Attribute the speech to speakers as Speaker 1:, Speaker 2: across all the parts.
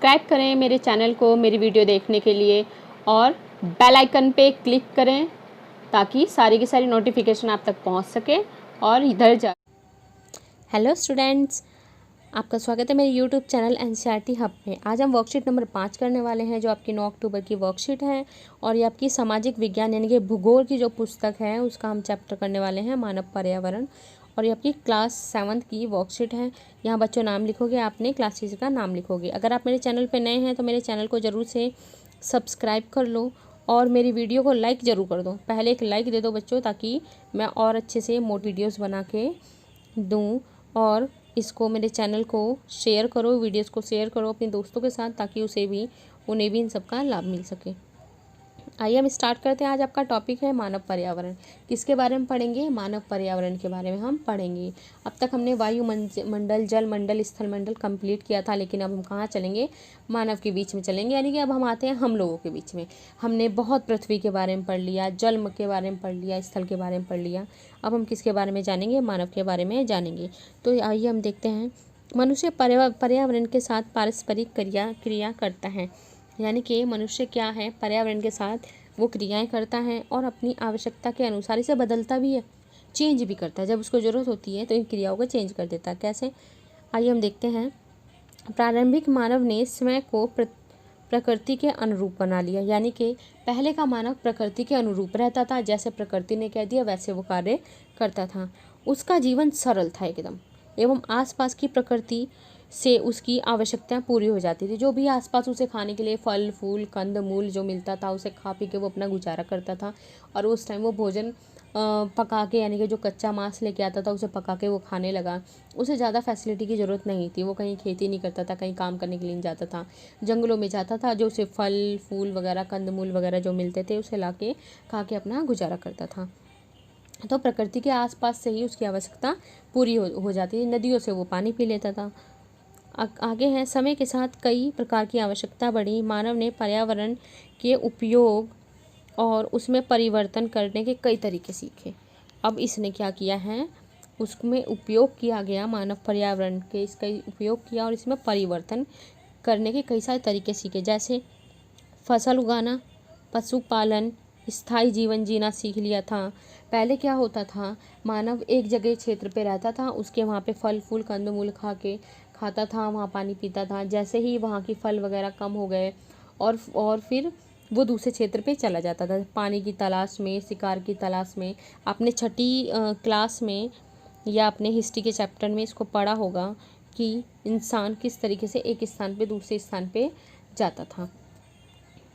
Speaker 1: Subscribe करें मेरे channel को मेरी वीडियो देखने के लिए और बेल आइकन पे क्लिक करें ताकि सारी की सारी नोटिफिकेशन आप तक पहुंच सके और इधर जा।
Speaker 2: हेलो स्टूडेंट्स, आपका स्वागत है मेरे यूट्यूब चैनल एनसीईआरटी हब में। आज हम वर्कशीट नंबर 5 करने वाले हैं जो आपकी 9 अक्टूबर की वर्कशीट है और ये आपकी सामाजिक विज्ञान यानी कि भूगोल की जो पुस्तक है उसका हम चैप्टर करने वाले हैं मानव पर्यावरण। और ये आपकी क्लास 7 की वर्कशीट है। यहाँ बच्चों नाम लिखोगे, आपने क्लास टीचर का नाम लिखोगे। अगर आप मेरे चैनल पर नए हैं तो मेरे चैनल को ज़रूर से सब्सक्राइब कर लो और मेरी वीडियो को लाइक ज़रूर कर दो। पहले एक लाइक दे दो बच्चों, ताकि मैं और अच्छे से वीडियोज़ बना के दूँ। और इसको मेरे चैनल को शेयर करो, वीडियोस को शेयर करो अपने दोस्तों के साथ, ताकि उन्हें भी इन सब का लाभ मिल सके। आइए हम स्टार्ट करते हैं। आज आपका टॉपिक है मानव पर्यावरण। किसके बारे में पढ़ेंगे? मानव पर्यावरण के बारे में हम पढ़ेंगे। अब तक हमने वायुमंडल, जल मंडल, स्थल मंडल कंप्लीट किया था, लेकिन अब हम कहाँ चलेंगे? मानव के बीच में चलेंगे, यानी कि अब हम आते हैं हम लोगों के बीच में। हमने बहुत पृथ्वी के बारे में पढ़ लिया, जल के बारे में पढ़ लिया, स्थल के बारे में पढ़ लिया। अब हम किसके बारे में जानेंगे? मानव के बारे में जानेंगे। तो आइए हम देखते हैं। मनुष्य पर्यावरण के साथ पारस्परिक क्रिया करता है, यानी कि मनुष्य क्या है? पर्यावरण के साथ वो क्रियाएं करता है और अपनी आवश्यकता के अनुसार इसे बदलता भी है, चेंज भी करता है। जब उसको ज़रूरत होती है तो इन क्रियाओं को चेंज कर देता है। कैसे? आइए हम देखते हैं। प्रारंभिक मानव ने स्वयं को प्रकृति के अनुरूप बना लिया, यानी कि पहले का मानव प्रकृति के अनुरूप रहता था। जैसे प्रकृति ने कह दिया वैसे वो कार्य करता था। उसका जीवन सरल था एकदम, एवं आसपास की प्रकृति से उसकी आवश्यकताएं पूरी हो जाती थी। जो भी आसपास उसे खाने के लिए फल फूल कंद मूल जो मिलता था, उसे खा पी के वो अपना गुजारा करता था। और उस टाइम वो भोजन पका के, यानी कि जो कच्चा मांस लेके आता था उसे पका के वो खाने लगा। उसे ज़्यादा फैसिलिटी की ज़रूरत नहीं थी। वो कहीं खेती नहीं करता था, कहीं काम करने के लिए नहीं जाता था, जंगलों में जाता था। जो उसे फल फूल वगैरह, कंद मूल वगैरह जो मिलते थे उसे ला के खा के अपना गुजारा करता था। तो प्रकृति के आसपास से ही उसकी आवश्यकता पूरी हो जाती थी। नदियों से वो पानी पी लेता था। आगे है, समय के साथ कई प्रकार की आवश्यकता बढ़ी। मानव ने पर्यावरण के उपयोग और उसमें परिवर्तन करने के कई तरीके सीखे। अब इसने क्या किया है? उसमें उपयोग किया गया, मानव पर्यावरण के इसका उपयोग किया और इसमें परिवर्तन करने के कई सारे तरीके सीखे। जैसे फसल उगाना, पशुपालन, स्थायी जीवन जीना सीख लिया था। पहले क्या होता था? मानव एक जगह क्षेत्र पे रहता था, उसके वहाँ पे फल फूल कंद मूल खाता था, वहाँ पानी पीता था। जैसे ही वहाँ की फल वगैरह कम हो गए और फिर वो दूसरे क्षेत्र पे चला जाता था, पानी की तलाश में, शिकार की तलाश में। आपने छठी क्लास में या अपने हिस्ट्री के चैप्टर में इसको पढ़ा होगा कि इंसान किस तरीके से एक स्थान पे दूसरे स्थान पे जाता था,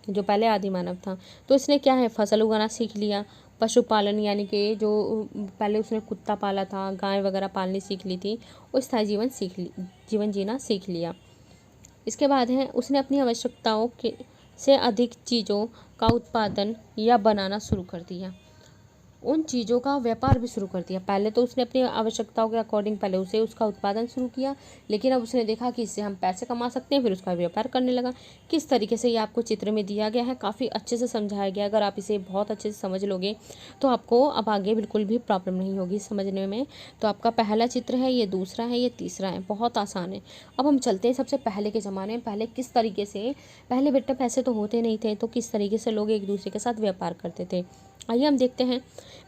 Speaker 2: जो पहले आदि मानव था। तो इसने क्या है? फसल उगाना सीख लिया। पशुपालन, यानी कि जो पहले उसने कुत्ता पाला था, गाय वगैरह पालनी सीख ली थी, और स्थायी जीवन जीना सीख लिया। इसके बाद है, उसने अपनी आवश्यकताओं के से अधिक चीज़ों का उत्पादन या बनाना शुरू कर दिया। उन चीज़ों का व्यापार भी शुरू कर दिया। पहले तो उसने अपनी आवश्यकताओं के अकॉर्डिंग पहले उसका उत्पादन शुरू किया, लेकिन अब उसने देखा कि इससे हम पैसे कमा सकते हैं, फिर उसका व्यापार करने लगा। किस तरीके से ये आपको चित्र में दिया गया है, काफ़ी अच्छे से समझाया गया। अगर आप इसे बहुत अच्छे से समझ लोगे तो आपको अब आगे बिल्कुल भी प्रॉब्लम नहीं होगी समझने में। तो आपका पहला चित्र है, ये दूसरा है, ये तीसरा है, बहुत आसान है। अब हम चलते हैं सबसे पहले के ज़माने में। पहले किस तरीके से, पहले बेटा पैसे तो होते नहीं थे, तो किस तरीके से लोग एक दूसरे के साथ व्यापार करते थे। आइए हम देखते हैं।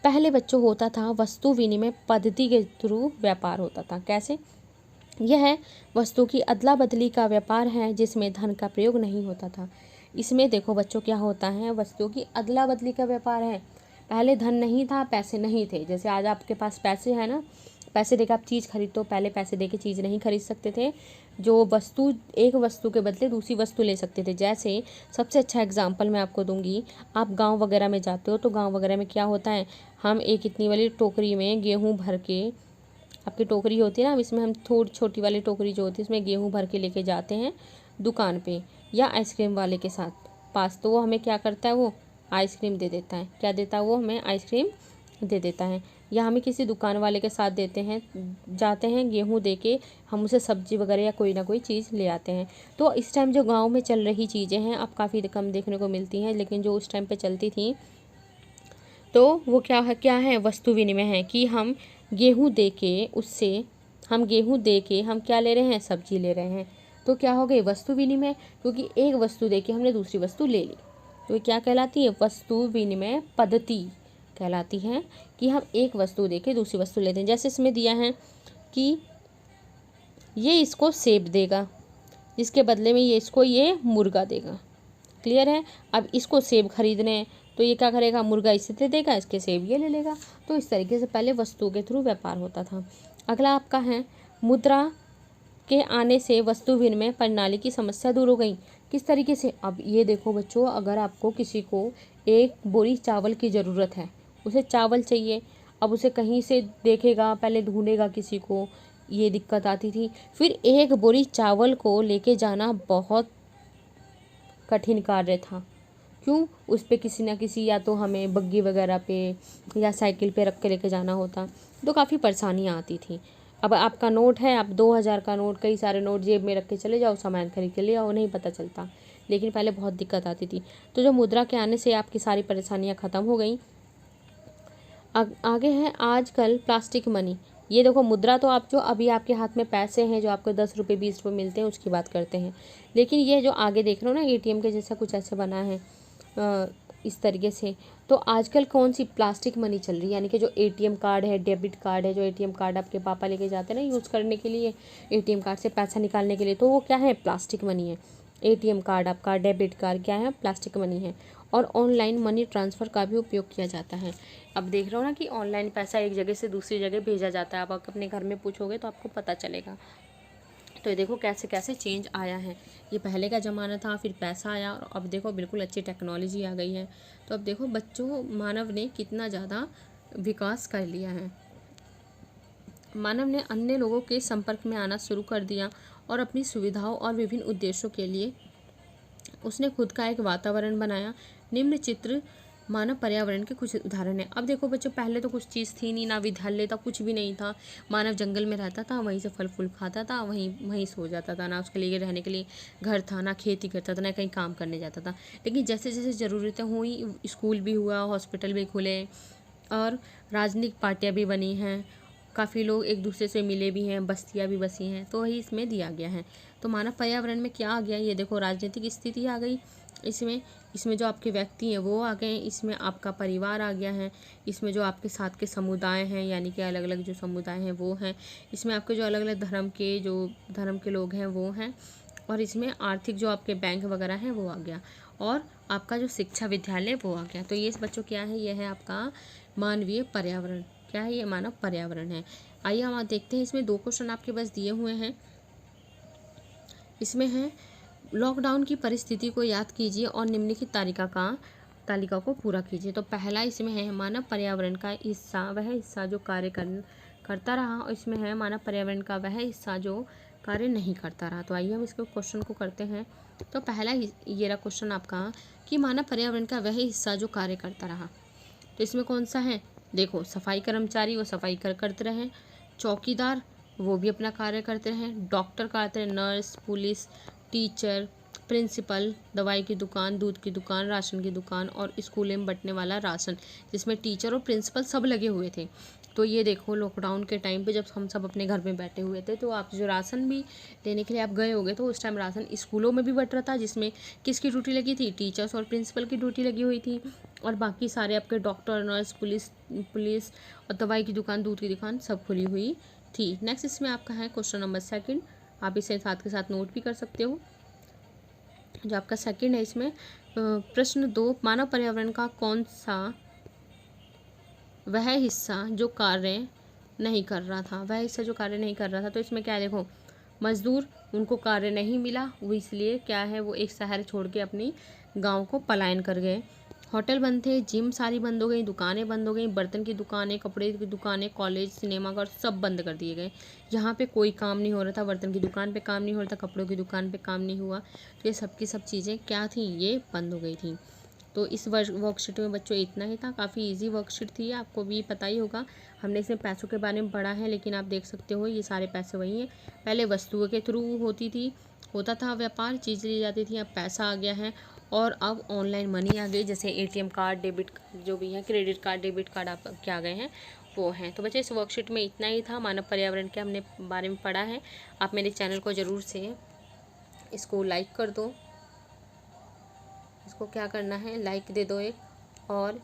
Speaker 2: पहले बच्चों होता था वस्तु विनिमय पद्धति के थ्रू व्यापार होता था। कैसे? यह वस्तु की अदला बदली का व्यापार है जिसमें धन का प्रयोग नहीं होता था। इसमें देखो बच्चों क्या होता है? वस्तुओं की अदला बदली का व्यापार है। पहले धन नहीं था, पैसे नहीं थे। जैसे आज आपके पास पैसे है ना, पैसे देकर आप चीज़ खरीदो, पहले पैसे देके चीज़ नहीं खरीद सकते थे। जो वस्तु, एक वस्तु के बदले दूसरी वस्तु ले सकते थे। जैसे सबसे अच्छा एग्जांपल मैं आपको दूंगी, आप गांव वगैरह में जाते हो तो गांव वगैरह में क्या होता है? हम एक इतनी वाली टोकरी में गेहूँ भर के, आपकी टोकरी होती है ना, इसमें हम थोड़ी छोटी वाली टोकरी जो होती है इसमें गेहूँ भर के लेके जाते हैं दुकान पे या आइसक्रीम वाले के साथ पास। तो वो हमें क्या करता है? वो आइसक्रीम दे देता है। क्या देता है? वो हमें आइसक्रीम दे देता है। या हमें किसी दुकान वाले के साथ देते हैं, जाते हैं गेहूँ दे के, हम उसे सब्जी वगैरह या कोई ना कोई चीज़ ले आते हैं। तो इस टाइम जो गांव में चल रही चीज़ें हैं अब काफ़ी कम देखने को मिलती हैं, लेकिन जो उस टाइम पे चलती थी तो वो क्या है? वस्तु विनिमय है कि हम गेहूँ दे के उससे, हम गेहूँ दे के हम क्या ले रहे हैं? सब्जी ले रहे हैं। तो क्या हो गई, वस्तु विनिमय, क्योंकि एक वस्तु देके हमने दूसरी वस्तु ले ली। तो ये क्या कहलाती है, वस्तु विनिमय पद्धति कहलाती है, कि हम एक वस्तु देके दूसरी वस्तु लेते हैं। जैसे इसमें दिया है कि ये इसको सेब देगा, जिसके बदले में ये इसको ये मुर्गा देगा। क्लियर है। अब इसको सेब खरीदने हैं तो ये क्या करेगा, मुर्गा इसे दे देगा, इसके सेब ये ले लेगा। तो इस तरीके से पहले वस्तु के थ्रू व्यापार होता था। अगला आपका है, मुद्रा के आने से वस्तु विनिमय प्रणाली की समस्या दूर हो गई। किस तरीके से, अब ये देखो बच्चों, अगर आपको किसी को एक बोरी चावल की ज़रूरत है, उसे चावल चाहिए, अब उसे कहीं से देखेगा, पहले ढूंढेगा किसी को, ये दिक्कत आती थी। फिर एक बोरी चावल को लेके जाना बहुत कठिन कार्य था। क्यों, उस पे किसी ना किसी, या तो हमें बग्गी वगैरह पे या साइकिल पे रख के लेके जाना होता, तो काफ़ी परेशानियाँ आती थी। अब आपका नोट है, आप 2000 का नोट, कई सारे नोट जेब में रख के चले जाओ, सामान खरीद के ले आओ, नहीं पता चलता। लेकिन पहले बहुत दिक्कत आती थी। तो जो मुद्रा के आने से आपकी सारी परेशानियाँ ख़त्म हो गई। आगे है आजकल प्लास्टिक मनी। ये देखो, मुद्रा तो आप जो अभी आपके हाथ में पैसे हैं, जो आपको 10 रुपये 20 रुपये मिलते हैं, उसकी बात करते हैं। लेकिन ये जो आगे देख रहे हो ना, ATM के जैसा कुछ ऐसे बना है इस तरीके से, तो आजकल कौन सी प्लास्टिक मनी चल रही है, यानी कि जो ATM कार्ड है, डेबिट कार्ड है, जो ATM कार्ड आपके पापा लेके जाते हैं ना यूज़ करने के लिए, ATM कार्ड से पैसा निकालने के लिए, तो वो क्या है, प्लास्टिक मनी है। ATM कार्ड आपका, डेबिट कार्ड क्या है, प्लास्टिक मनी है। और ऑनलाइन मनी ट्रांसफ़र का भी उपयोग किया जाता है। अब देख रहे हो ना कि ऑनलाइन पैसा एक जगह से दूसरी जगह भेजा जाता है। आप अपने घर में पूछोगे तो आपको पता चलेगा। तो ये देखो कैसे कैसे चेंज आया है। ये पहले का ज़माना था, फिर पैसा आया, और अब देखो बिल्कुल अच्छी टेक्नोलॉजी आ गई है। तो अब देखो बच्चों, मानव ने कितना ज़्यादा विकास कर लिया है। मानव ने अन्य लोगों के संपर्क में आना शुरू कर दिया, और अपनी सुविधाओं और विभिन्न उद्देश्यों के लिए उसने खुद का एक वातावरण बनाया। निम्न चित्र मानव पर्यावरण के कुछ उदाहरण हैं। अब देखो बच्चों, पहले तो कुछ चीज़ थी नहीं, ना विद्यालय था, कुछ भी नहीं था। मानव जंगल में रहता था, वहीं से फल फूल खाता था, वहीं सो जाता था। ना उसके लिए रहने के लिए घर था, ना खेती करता था, ना कहीं काम करने जाता था। लेकिन जैसे जैसे ज़रूरतें हुई, स्कूल भी हुआ, हॉस्पिटल भी खुले, और राजनीतिक पार्टियाँ भी बनी हैं, काफ़ी लोग एक दूसरे से मिले भी हैं, बस्तियाँ भी बसी हैं। तो वही इसमें दिया गया है। तो मानव पर्यावरण में क्या आ गया, ये देखो, राजनीतिक स्थिति आ गई। इसमें जो आपके व्यक्ति हैं वो आ गए, इसमें आपका परिवार आ गया है, इसमें जो आपके साथ के समुदाय हैं, यानी कि अलग अलग जो समुदाय हैं वो हैं, इसमें आपके जो अलग अलग धर्म के लोग हैं वो हैं, और इसमें आर्थिक जो आपके बैंक वगैरह हैं वो आ गया, और आपका जो शिक्षा विद्यालय वो आ गया। तो ये बच्चों क्या है, ये है आपका मानवीय पर्यावरण। क्या है, ये मानव पर्यावरण है। आइए हम देखते हैं, इसमें 2 क्वेश्चन आपके पास दिए हुए हैं। इसमें है, लॉकडाउन की परिस्थिति को याद कीजिए और निम्नलिखित तालिका को पूरा कीजिए। तो पहला इसमें है, मानव पर्यावरण का हिस्सा वह हिस्सा जो कार्य करता रहा, और इसमें है मानव पर्यावरण का वह हिस्सा जो कार्य नहीं करता रहा। तो आइए हम इसको क्वेश्चन को करते हैं। तो पहला ये रहा क्वेश्चन आपका, कि मानव पर्यावरण का वह हिस्सा जो कार्य करता रहा। तो इसमें कौन सा है, देखो, सफाई कर्मचारी वो सफाई करते रहे, चौकीदार वो भी अपना कार्य करते रहें, डॉक्टर करते रहे, नर्स, पुलिस, टीचर, प्रिंसिपल, दवाई की दुकान, दूध की दुकान, राशन की दुकान, और स्कूल में बंटने वाला राशन, जिसमें टीचर और प्रिंसिपल सब लगे हुए थे। तो ये देखो, लॉकडाउन के टाइम पे जब हम सब अपने घर में बैठे हुए थे, तो आप जो राशन भी लेने के लिए आप गए होगे, तो उस टाइम राशन स्कूलों में भी बट रहा था, जिसमें किसकी ड्यूटी लगी थी, टीचर्स और प्रिंसिपल की ड्यूटी लगी हुई थी, और बाकी सारे आपके डॉक्टर, नर्स, पुलिस और दवाई की दुकान, दूध की दुकान सब खुली हुई थी। नेक्स्ट इसमें आपका है क्वेश्चन नंबर 2, आप इसे साथ के साथ नोट भी कर सकते हो। जो आपका 2 है, इसमें प्रश्न 2, मानव पर्यावरण का कौन सा वह हिस्सा जो कार्य नहीं कर रहा था, वह हिस्सा जो कार्य नहीं कर रहा था। तो इसमें क्या है, देखो, मजदूर, उनको कार्य नहीं मिला, वो इसलिए क्या है, वो एक शहर छोड़ के अपनी गांव को पलायन कर गए। होटल बंद थे, जिम सारी बंद हो गई, दुकानें बंद हो गई, बर्तन की दुकानें, कपड़े की दुकानें, कॉलेज, सिनेमाघर सब बंद कर दिए गए। जहाँ पे कोई काम नहीं हो रहा था, बर्तन की दुकान पे काम नहीं हो रहा था, कपड़ों की दुकान पे काम नहीं हुआ, तो ये सब की सब चीज़ें क्या थी, ये बंद हो गई थी। तो इस वर्कशीट में बच्चों इतना ही था। काफ़ी इजी वर्कशीट थी, आपको भी पता ही होगा। हमने इसमें पैसों के बारे में पढ़ा है, लेकिन आप देख सकते हो ये सारे पैसे वही हैं। पहले वस्तुओं के थ्रू होता था व्यापार, चीज़ ली जाती थी, अब पैसा आ गया है, और अब ऑनलाइन मनी आ गई, जैसे ATM कार्ड, डेबिट जो भी है, क्रेडिट कार्ड, डेबिट कार्ड आप क्या आ गए हैं वो हैं। तो बच्चे इस वर्कशीट में इतना ही था। मानव पर्यावरण के हमने बारे में पढ़ा है। आप मेरे चैनल को ज़रूर से इसको लाइक कर दो, इसको क्या करना है, लाइक दे दो एक, और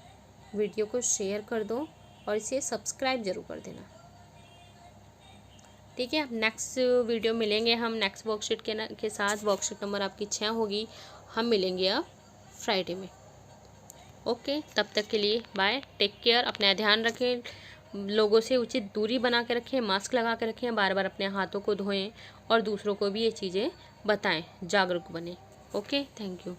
Speaker 2: वीडियो को शेयर कर दो और इसे सब्सक्राइब ज़रूर कर देना। ठीक है, अब नेक्स्ट वीडियो मिलेंगे हम नेक्स्ट वर्कशीट के साथ। वर्कशीट नंबर आपकी 6 होगी। हम मिलेंगे अब फ्राइडे में। ओके, तब तक के लिए बाय, टेक केयर, अपना ध्यान रखें, लोगों से उचित दूरी बना के रखें, मास्क लगा के रखें, बार बार अपने हाथों को धोएं और दूसरों को भी ये चीज़ें बताएं, जागरूक बने। Okay, thank you.